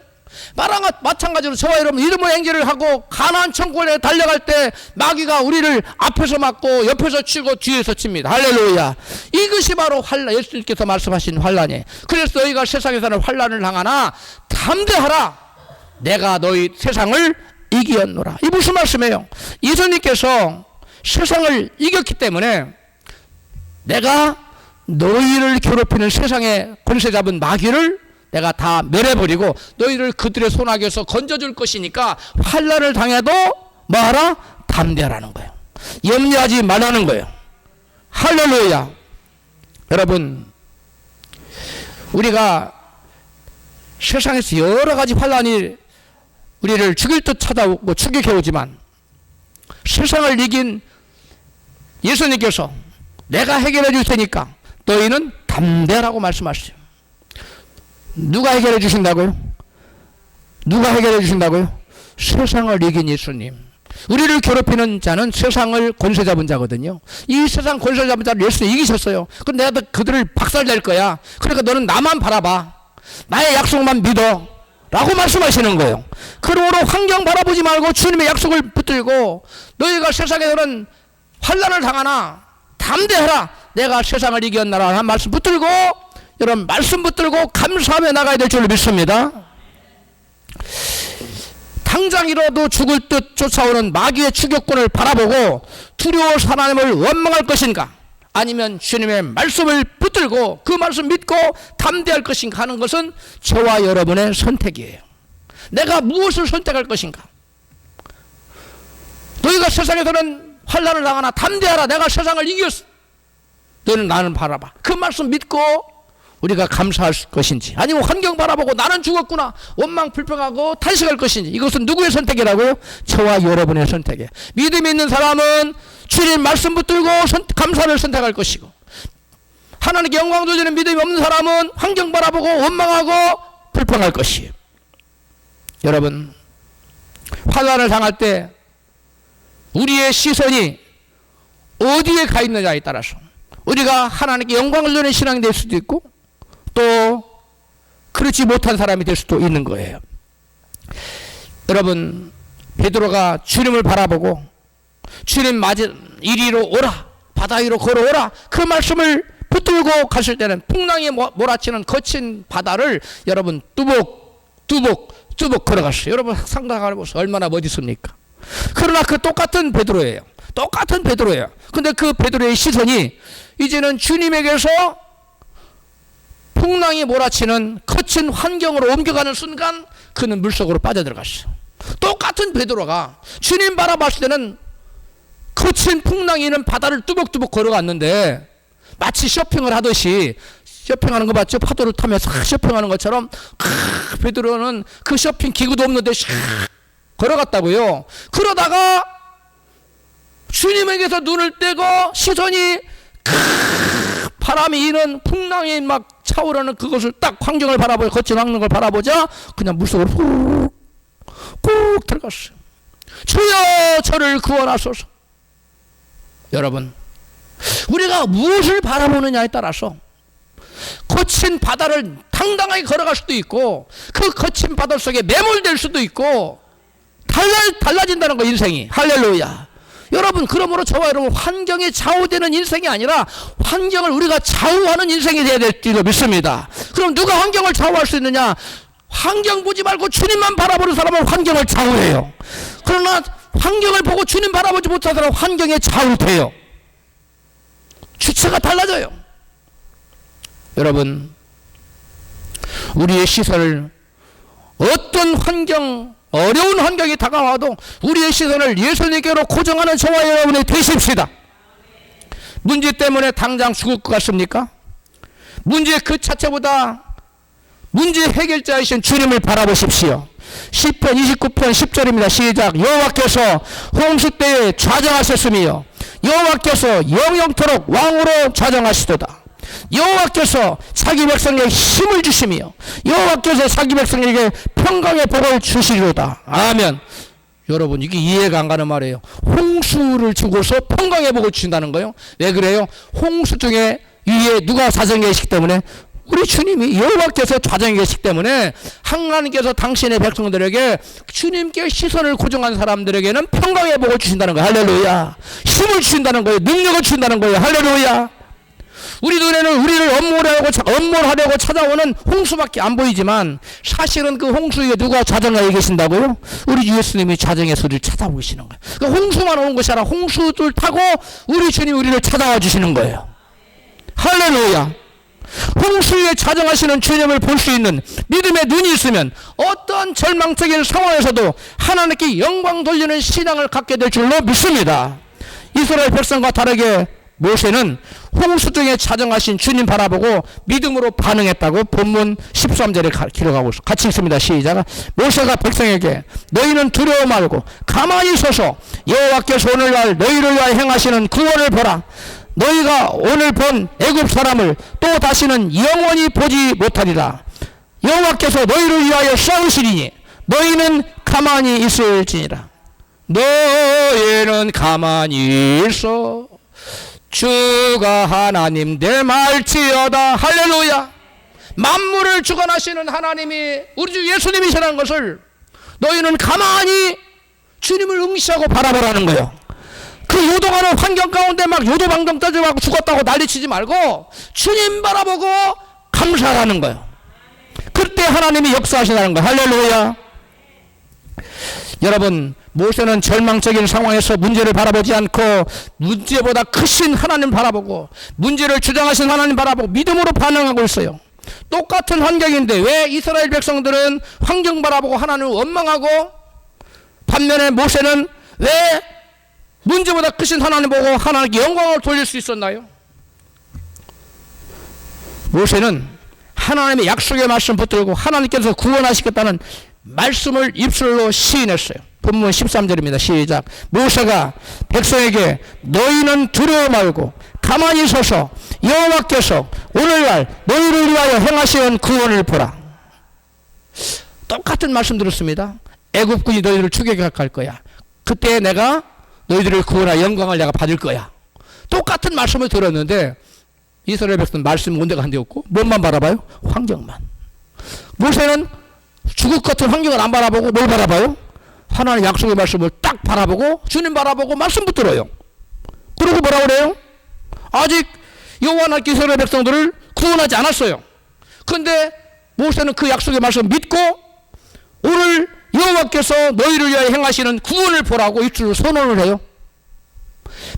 마찬가지로 저와 여러분 믿음의 행진을 하고 가나안 천국에 달려갈 때 마귀가 우리를 앞에서 맞고 옆에서 치고 뒤에서 칩니다. 할렐루야. 이것이 바로 환난, 예수님께서 말씀하신 환난이에요. 그래서 너희가 세상에서는 환난을 당하나 담대하라. 내가 너희 세상을 이기었노라. 이 무슨 말씀이에요? 예수님께서 세상을 이겼기 때문에 내가 너희를 괴롭히는 세상의 권세 잡은 마귀를 내가 다 멸해버리고 너희를 그들의 손아귀에서 건져줄 것이니까 환난을 당해도 뭐하라? 담대하라는 거예요. 염려하지 말라는 거예요. 할렐루야. 여러분, 우리가 세상에서 여러 가지 환난이 우리를 죽일 듯 찾아오고 추격해오지만 세상을 이긴 예수님께서 내가 해결해 줄 테니까 너희는 담대하라고 말씀하시죠. 누가 해결해 주신다고요? 누가 해결해 주신다고요? 세상을 이긴 예수님. 우리를 괴롭히는 자는 세상을 권세 잡은 자거든요. 이 세상 권세 잡은 자를 예수님이 이기셨어요. 그럼 내가 그들을 박살낼 거야. 그러니까 너는 나만 바라봐. 나의 약속만 믿어. 라고 말씀하시는 거예요. 그러므로 환경 바라보지 말고 주님의 약속을 붙들고 너희가 세상에서는 환난을 당하나 담대하라. 내가 세상을 이겼나라 하는 말씀 붙들고 여러분 말씀 붙들고 감사하며 나가야 될 줄로 믿습니다. 당장이라도 죽을 듯 쫓아오는 마귀의 추격권을 바라보고 두려워서 하나님을 원망할 것인가, 아니면 주님의 말씀을 붙들고 그 말씀 믿고 담대할 것인가 하는 것은 저와 여러분의 선택이에요. 내가 무엇을 선택할 것인가. 너희가 세상에서는 환난을 당하나 담대하라. 내가 세상을 이겼어. 너는 나는 바라봐. 그 말씀 믿고 우리가 감사할 것인지, 아니면 환경 바라보고 나는 죽었구나 원망 불평하고 탄식할 것인지, 이것은 누구의 선택이라고요? 저와 여러분의 선택이에요. 믿음이 있는 사람은 주님 말씀 붙들고 감사를 선택할 것이고, 하나님께 영광 돌리는 믿음이 없는 사람은 환경 바라보고 원망하고 불평할 것이에요. 여러분, 환난을 당할 때 우리의 시선이 어디에 가 있느냐에 따라서 우리가 하나님께 영광을 돌리는 신앙이 될 수도 있고 또 그렇지 못한 사람이 될 수도 있는 거예요. 여러분, 베드로가 주님을 바라보고 주님 맞은 이리로 오라, 바다 위로 걸어오라, 그 말씀을 붙들고 갔을 때는 풍랑이 몰아치는 거친 바다를 여러분 뚜벅 걸어갔어요. 여러분 상상해 보세요. 얼마나 멋있습니까? 그러나 그 똑같은 베드로예요. 근데 그 베드로의 시선이 이제는 주님에게서 풍랑이 몰아치는 거친 환경으로 옮겨가는 순간 그는 물속으로 빠져들어갔어요. 똑같은 베드로가 주님 바라봤을 때는 거친 풍랑이 있는 바다를 뚜벅뚜벅 걸어갔는데, 마치 쇼핑을 하듯이, 쇼핑하는 거 봤죠? 파도를 타면서 쇼핑하는 것처럼 베드로는 그 쇼핑 기구도 없는데 걸어갔다고요. 그러다가 주님에게서 눈을 떼고 시선이 바람이 이는 풍랑이 막 차오르는 그것을 딱 환경을 바라보자, 거친 환경을 바라보자 그냥 물속으로 꾹 들어갔어요. 주여 저를 구원하소서. 여러분, 우리가 무엇을 바라보느냐에 따라서 거친 바다를 당당하게 걸어갈 수도 있고 그 거친 바다 속에 매몰될 수도 있고 달라진다는 거, 인생이. 할렐루야. 여러분, 그러므로 저와 여러분 환경에 좌우되는 인생이 아니라 환경을 우리가 좌우하는 인생이 되어야 될 줄로 믿습니다. 그럼 누가 환경을 좌우할 수 있느냐? 환경 보지 말고 주님만 바라보는 사람은 환경을 좌우해요. 그러나 환경을 보고 주님 바라보지 못하는 사람은 환경에 좌우돼요. 주체가 달라져요. 여러분, 우리의 시선을 어떤 환경, 어려운 환경이 다가와도 우리의 시선을 예수님께로 고정하는 저와 여러분이 되십시다. 문제 때문에 당장 죽을 것 같습니까? 문제 그 자체보다 문제 해결자이신 주님을 바라보십시오. 시편 29편 10절입니다. 시작. 여호와께서 홍수 때에 좌정하셨으며 여호와께서 영영토록 왕으로 좌정하시도다. 여호와께서 자기 백성에게 힘을 주시며 여호와께서 자기 백성에게 평강의 복을 주시리로다. 아멘. 여러분, 이게 이해가 안 가는 말이에요. 홍수를 주고서 평강의 복을 주신다는 거예요. 왜 그래요? 홍수 중에 위에 누가 좌정에 계시기 때문에, 우리 주님이 여호와께서 좌정에 계시기 때문에 하나님께서 당신의 백성들에게 주님께 시선을 고정한 사람들에게는 평강의 복을 주신다는 거예요. 할렐루야. 힘을 주신다는 거예요. 능력을 주신다는 거예요. 할렐루야. 우리 눈에는 우리를 엄몰하려고 찾아오는 홍수밖에 안 보이지만 사실은 그 홍수 위에 누가 좌정하에 계신다고요? 우리 예수님이 좌정에서 우리를 찾아오고 계시는 거예요. 그러니까 홍수만 오는 것이 아니라 홍수들 타고 우리 주님이 우리를 찾아와 주시는 거예요. 할렐루야. 홍수 위에 좌정하시는 주님을 볼 수 있는 믿음의 눈이 있으면 어떤 절망적인 상황에서도 하나님께 영광 돌리는 신앙을 갖게 될 줄로 믿습니다. 이스라엘 백성과 다르게 모세는 홍수 중에 좌정하신 주님 바라보고 믿음으로 반응했다고 본문 13절에 기록하고 있습니다. 같이 읽습니다. 시작. 모세가 백성에게 너희는 두려워 말고 가만히 서서 여호와께서 오늘날 너희를 위하여 행하시는 구원을 보라. 너희가 오늘 본 애굽 사람을 또 다시는 영원히 보지 못하리라. 여호와께서 너희를 위하여 싸우시리니 너희는 가만히 있을지니라. 너희는 가만히 있어 주가 하나님 됨할지어다. 할렐루야. 만물을 주관하시는 하나님이 우리 주 예수님이시라는 것을 너희는 가만히 주님을 응시하고 바라보라는 거예요. 그 요동하는 환경 가운데 막 요도방정 떠들고 죽었다고 난리치지 말고 주님 바라보고 감사하라는 거예요. 그때 하나님이 역사하시라는 거예요. 할렐루야. 여러분, 모세는 절망적인 상황에서 문제를 바라보지 않고 문제보다 크신 하나님 바라보고 문제를 주장하신 하나님 바라보고 믿음으로 반응하고 있어요. 똑같은 환경인데 왜 이스라엘 백성들은 환경 바라보고 하나님을 원망하고 반면에 모세는 왜 문제보다 크신 하나님 보고 하나님께 영광을 돌릴 수 있었나요? 모세는 하나님의 약속의 말씀 붙들고 하나님께서 구원하시겠다는 말씀을 입술로 시인했어요. 본문 13절입니다. 시작. 모세가 백성에게 너희는 두려워 말고 가만히 서서 여호와께서 오늘날 너희를 위하여 행하시는 구원을 보라. 똑같은 말씀 들었습니다. 애굽군이 너희를 추격할 거야. 그때 내가 너희들을 구원할 영광을 내가 받을 거야. 똑같은 말씀을 들었는데 이스라엘 백성은 말씀 온데가 한데 없고 뭔만 바라봐요? 환경만. 모세는 죽을 것 같은 환경을 안 바라보고 뭘 바라봐요? 하나님 약속의 말씀을 딱 바라보고 주님 바라보고 말씀 붙들어요. 그리고 뭐라 그래요? 아직 여호와 하나님께 이스라엘 백성들을 구원하지 않았어요. 그런데 모세는 그 약속의 말씀을 믿고 오늘 여호와께서 너희를 위하여 행하시는 구원을 보라고 입술로 선언을 해요.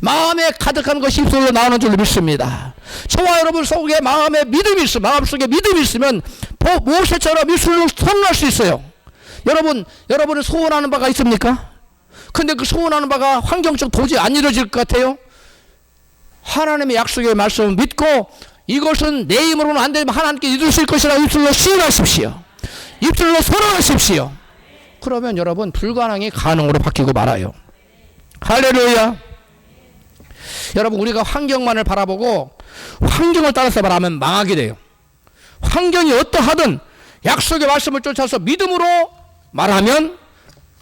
마음에 가득한 것이 입술로 나오는 줄 믿습니다. 저와 여러분 속에 마음에 믿음이 있으면, 마음속에 믿음이 있으면 모세처럼 입술로 선언할 수 있어요. 여러분은 소원하는 바가 있습니까? 근데 그 소원하는 바가 환경적 도저히 안 이루어질 것 같아요. 하나님의 약속의 말씀을 믿고 이것은 내 힘으로는 안 되면 하나님께 이루실 것이라고 입술로 시인하십시오. 입술로 선언하십시오. 그러면 여러분 불가능이 가능으로 바뀌고 말아요. 할렐루야. 여러분 우리가 환경만을 바라보고 환경을 따라서 말하면 망하게 돼요. 환경이 어떠하든 약속의 말씀을 쫓아서 믿음으로 말하면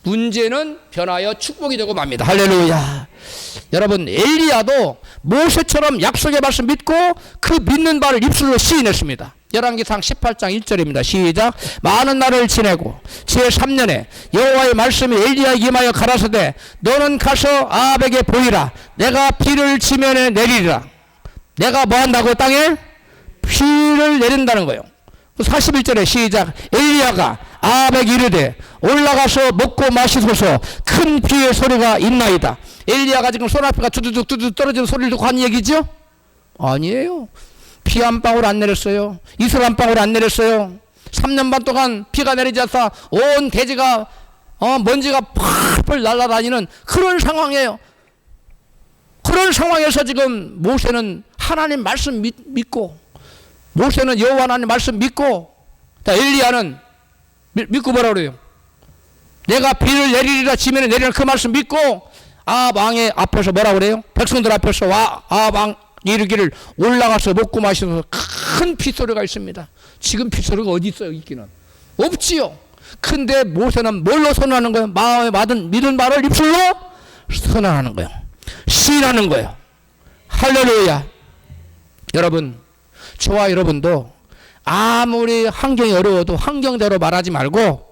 문제는 변하여 축복이 되고 맙니다. 할렐루야. 여러분 엘리야도 모세처럼 약속의 말씀 믿고 그 믿는 바를 입술로 시인했습니다. 열왕기상 18장 1절입니다. 시작. 많은 날을 지내고 제3년에 여호와의 말씀이 엘리야에게 임하여 가라사대 너는 가서 아합에게 보이라. 내가 비를 지면에 내리리라. 내가 뭐 한다고 땅에? 비를 내린다는 거예요. 41절에 시작. 엘리야가 아합에게 이르되 올라가서 먹고 마시소서 큰 비의 소리가 있나이다. 엘리야가 지금 손앞에가 두두둑 떨어지는 소리를 듣고 한 얘기죠? 아니에요. 비 한 방울 안 내렸어요. 이슬 한 방울 안 내렸어요. 3년 반 동안 비가 내리지 않아 온 대지가 먼지가 펄펄 날아다니는 그런 상황이에요. 그런 상황에서 지금 모세는 하나님 말씀 믿고 모세는 여호와 하나님 말씀 믿고 엘리야는 믿고 뭐라 그래요? 내가 비를 내리리라 지면에 내리는 그 말씀 믿고 아합 왕의 앞에서 뭐라 그래요? 백성들 앞에서 아합 왕 이르기를 올라가서 먹고 마시면서 큰 빗소리가 있습니다. 지금 빗소리가 어디 있어요? 있기는 없지요. 근데 모세는 뭘로 선언하는 거예요? 마음에 받은 믿은 바를 입술로 선언하는 거예요. 시인하는 거예요. 할렐루야. 여러분 저와 여러분도 아무리 환경이 어려워도 환경대로 말하지 말고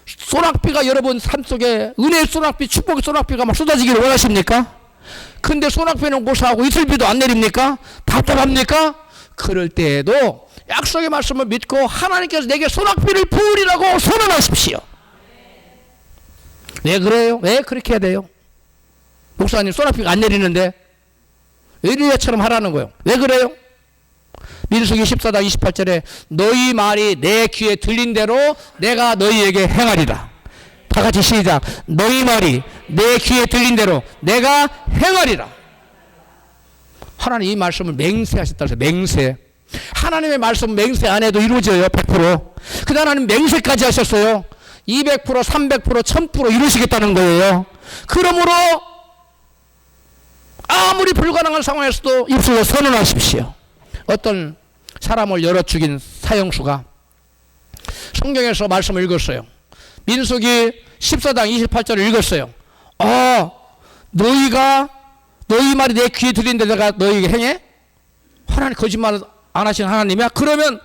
소낙비가 여러분 삶속에 은혜의 소낙비 축복의 소낙비가 막 쏟아지기를 원하십니까? 근데 소낙비는 고사하고 이슬비도 안 내립니까? 답답합니까? 그럴 때에도 약속의 말씀을 믿고 하나님께서 내게 소낙비를 부으리라고 선언하십시오. 왜 그래요? 왜 그렇게 해야 돼요? 목사님 소낙비가 안 내리는데 엘리야처럼 하라는 거예요. 왜 그래요? 민수기 14장 28절에 너희 말이 내 귀에 들린 대로 내가 너희에게 행하리라. 다 같이 시작. 너희 말이 내 귀에 들린 대로 내가 행하리라. 하나님 이 말씀을 맹세하셨다 해서 맹세. 하나님의 말씀 맹세 안 해도 이루어져요. 100%. 그 하나님 맹세까지 하셨어요. 200%, 300%, 1000% 이루시겠다는 거예요. 그러므로 아무리 불가능한 상황에서도 입술로 선언하십시오. 어떤 사람을 열어 죽인 사형수가 성경에서 말씀을 읽었어요. 민수기 14장 28절을 읽었어요. 너희 말이 내 귀에 들린데 내가 너희에게 행해? 하나님 거짓말 안 하시는 하나님이야? 그러면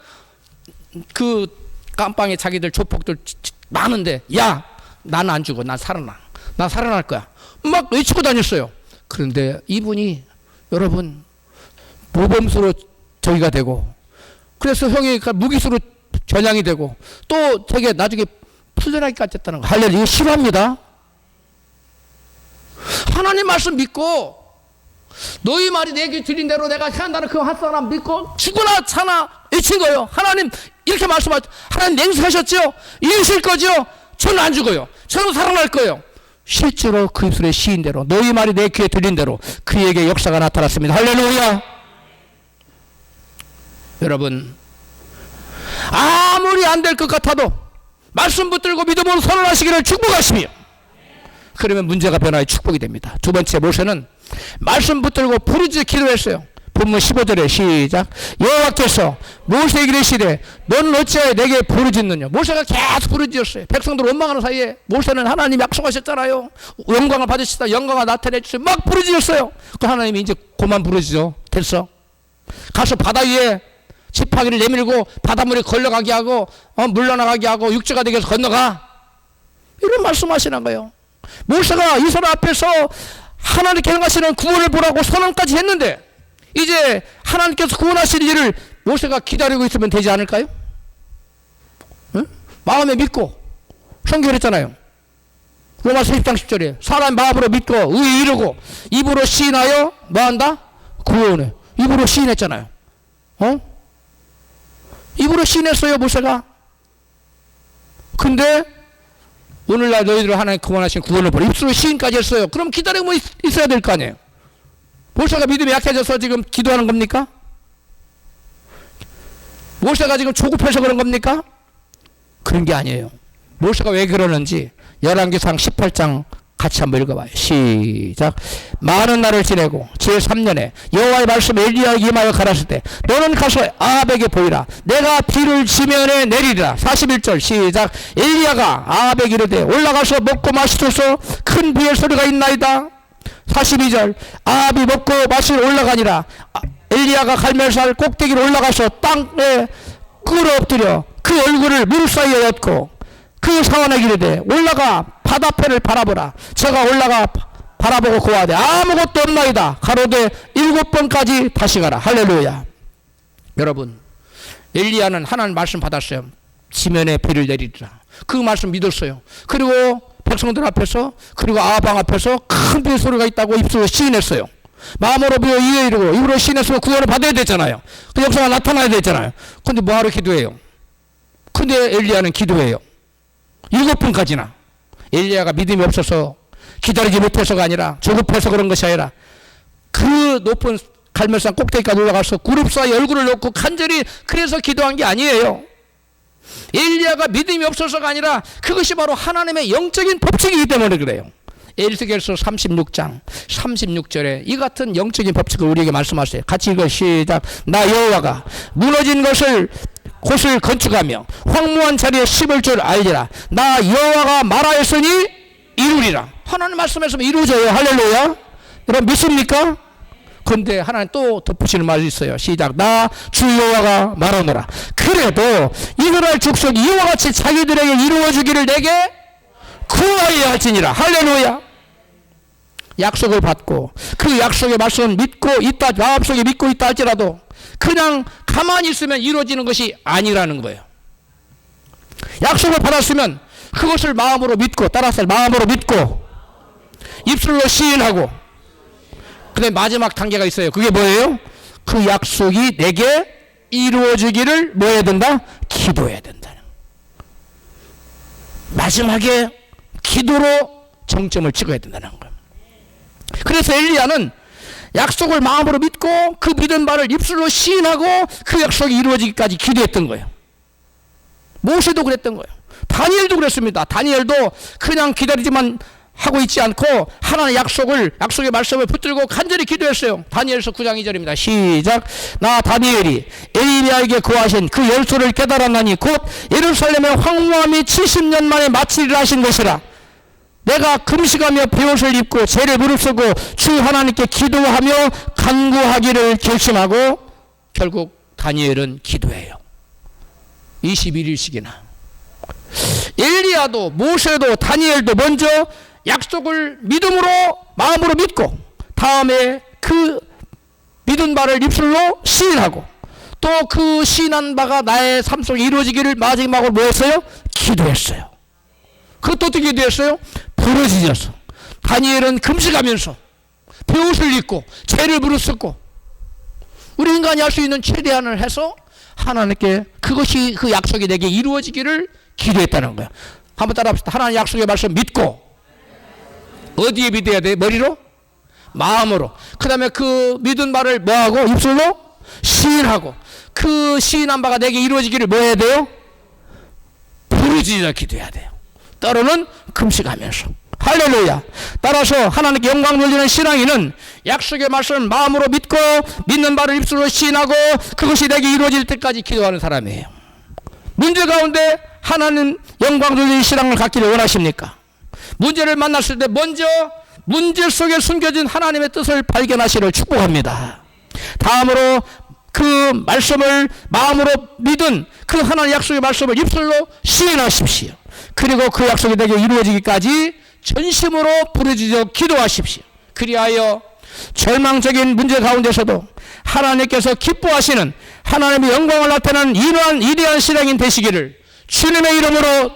그 깜빵에 자기들 조폭들 많은데, 야, 나는 안 죽어. 난 살아나. 난 살아날 거야. 막 외치고 다녔어요. 그런데 이분이 여러분 모범수로 저기가 되고, 그래서 형이 무기수로 전향이 되고, 또 되게 나중에 풀려나기까지 했다는 거. 할렐루야. 이거 싫어합니다. 하나님 말씀 믿고 너희 말이 내 귀에 들린 대로 내가 한다는 그 한 사람 믿고 죽으나 사나 외친 거예요. 하나님 이렇게 말씀하셨죠. 하나님 맹세하셨죠. 이루실 거죠. 저는 안 죽어요. 저는 살아날 거예요. 실제로 그 입술의 시인대로 너희 말이 내 귀에 들린 대로 그에게 역사가 나타났습니다. 할렐루야. 여러분, 아무리 안 될 것 같아도 말씀 붙들고 믿음으로 선언하시기를 축복하시며, 그러면 문제가 변화의 축복이 됩니다. 두 번째, 모세는 말씀 붙들고 부르짖어 기도했어요. 본문 15절에 시작. 여호와께서 모세에게 이르시되 너는 어찌하여 내게 부르짖느냐. 모세가 계속 부르짖었어요. 백성들 원망하는 사이에 모세는 하나님 약속하셨잖아요. 영광을 받으시다. 영광을 나타내 주세요. 막 부르짖었어요. 그 하나님이 이제 그만 부르짖어. 됐어. 가서 바다 위에 지팡이를 내밀고 바닷물에 걸러가게 하고 물러나가게 하고 육지가 되게 해서 건너가. 이런 말씀하시는 거예요. 모세가 이스라엘 앞에서 하나님께 행하시는 구원을 보라고 선언까지 했는데, 이제 하나님께서 구원하실 일을 모세가 기다리고 있으면 되지 않을까요? 응? 마음에 믿고 성경했잖아요. 로마서 10장 10절에 사람 마음으로 믿고 의에 이르고 입으로 시인하여 뭐한다? 구원해. 입으로 시인했잖아요. 입으로 시인했어요, 모세가. 근데 오늘날 너희들 하나님 구원하신 구원을 보라. 입술로 시인까지 했어요. 그럼 기다리고 있어야 될 거 아니에요. 모세가 믿음이 약해져서 지금 기도하는 겁니까? 모세가 지금 조급해서 그런 겁니까? 그런 게 아니에요. 모세가 왜 그러는지 열왕기상 18장 같이 한번 읽어봐요. 시작. 많은 날을 지내고 제3년에 여호와의 말씀 엘리야에게 임하여 가라사대 때 너는 가서 아합에게 보이라. 내가 비를 지면에 내리리라. 41절 시작. 엘리야가 아합에게 이르되 올라가서 먹고 마시소서. 큰 비의 소리가 있나이다. 42절 아합이 먹고 마시러 올라가니라. 엘리야가 갈멜살 꼭대기로 올라가서 땅에 꿇어 엎드려 그 얼굴을 무릎 사이에 얹고 그 사원에게 이르되 올라가 바다편을 바라보라. 저가 올라가 바라보고 고하되 아무것도 없나이다. 가로되 7번까지 다시 가라. 할렐루야. 여러분, 엘리야는 하나님 말씀 받았어요. 지면에 비를 내리리라. 그 말씀 믿었어요. 그리고 백성들 앞에서, 그리고 아합 왕 앞에서 큰 비의 소리가 있다고 입술로 시인했어요. 마음으로 비어 이에 이르고 입으로 시인했으면 구원을 받아야 되잖아요. 그 역사가 나타나야 되잖아요. 근데 뭐하러 기도해요? 근데 엘리야는 기도해요. 7번까지나. 엘리야가 믿음이 없어서 기다리지 못해서가 아니라 조급해서 그런 것이 아니라 그 높은 갈멜산 꼭대기까지 올라가서 구름 사이에 얼굴을 놓고 간절히 그래서 기도한 게 아니에요. 엘리야가 믿음이 없어서가 아니라 그것이 바로 하나님의 영적인 법칙이기 때문에 그래요. 에스겔서 36장 36절에 이 같은 영적인 법칙을 우리에게 말씀하세요. 같이 읽어 시작. 나 여호와가 무너진 곳을 건축하며 황무한 자리에 심을 줄 알리라. 나 여호와가 말하였으니 이루리라. 하나님 말씀에서 이루어져요. 할렐루야. 여러분 믿습니까? 근데 하나님 또 덧붙이는 말이 있어요. 시작. 나 주 여호와가 말하노라. 그래도 이스라엘 족속이 이와 같이 자기들에게 이루어주기를 내게 구하여야 할지니라. 할렐루야. 약속을 받고 그 약속의 말씀을 믿고 있다, 마음속에 믿고 있다 할지라도 그냥 가만히 있으면 이루어지는 것이 아니라는 거예요. 약속을 받았으면 그것을 마음으로 믿고, 따라서 마음으로 믿고 입술로 시인하고, 그 다음에 마지막 단계가 있어요. 그게 뭐예요? 그 약속이 내게 이루어지기를 뭐 해야 된다? 기도해야 된다. 마지막에 기도로 정점을 찍어야 된다는 거예요. 그래서 엘리야는 약속을 마음으로 믿고 그 믿은 바를 입술로 시인하고 그 약속이 이루어지기까지 기도했던 거예요. 모세도 그랬던 거예요. 다니엘도 그랬습니다. 다니엘도 그냥 기다리지만 하고 있지 않고 하나님의 약속의 말씀을 붙들고 간절히 기도했어요. 다니엘서 9장 2절입니다. 시작. 나 다니엘이 에리미야에게 구하신 그 열소를 깨달았나니 곧 예루살렘의 황무함이 70년 만에 마치리라 하신 것이라. 내가 금식하며 베옷을 입고 죄를 무릅쓰고 주 하나님께 기도하며 간구하기를 결심하고 결국 다니엘은 기도해요. 21일씩이나. 엘리야도 모세도 다니엘도 먼저 약속을 믿음으로 마음으로 믿고 다음에 그 믿은 바를 입술로 시인하고 또 그 시인한 바가 나의 삶 속에 이루어지기를 마지막으로 뭐 했어요? 기도했어요. 그것도 어떻게 기도했어요? 부르짖어서. 다니엘은 금식하면서 베옷을 입고 죄를 무릅쓰고 우리 인간이 할 수 있는 최대한을 해서 하나님께 그것이 그 약속이 내게 이루어지기를 기도했다는 거야. 한번 따라합시다. 하나님 약속의 말씀 믿고 어디에 믿어야 돼? 머리로? 마음으로. 그 다음에 그 믿은 바를 뭐하고? 입술로? 시인하고 그 시인한 바가 내게 이루어지기를 뭐 해야 돼요? 부르짖어 기도해야 돼요. 때로는 금식하면서. 할렐루야. 따라서 하나님께 영광 돌리는 신앙인은 약속의 말씀을 마음으로 믿고 믿는 바를 입술로 시인하고 그것이 내게 이루어질 때까지 기도하는 사람이에요. 문제 가운데 하나님 영광 돌리는 신앙을 갖기를 원하십니까? 문제를 만났을 때 먼저 문제 속에 숨겨진 하나님의 뜻을 발견하시기를 축복합니다. 다음으로 그 말씀을 마음으로 믿은 그 하나님의 약속의 말씀을 입술로 시인하십시오. 그리고 그 약속이 내게 이루어지기까지 전심으로 부르짖어 기도하십시오. 그리하여 절망적인 문제 가운데서도 하나님께서 기뻐하시는 하나님의 영광을 나타내는 이러한 위대한 신앙인 되시기를 주님의 이름으로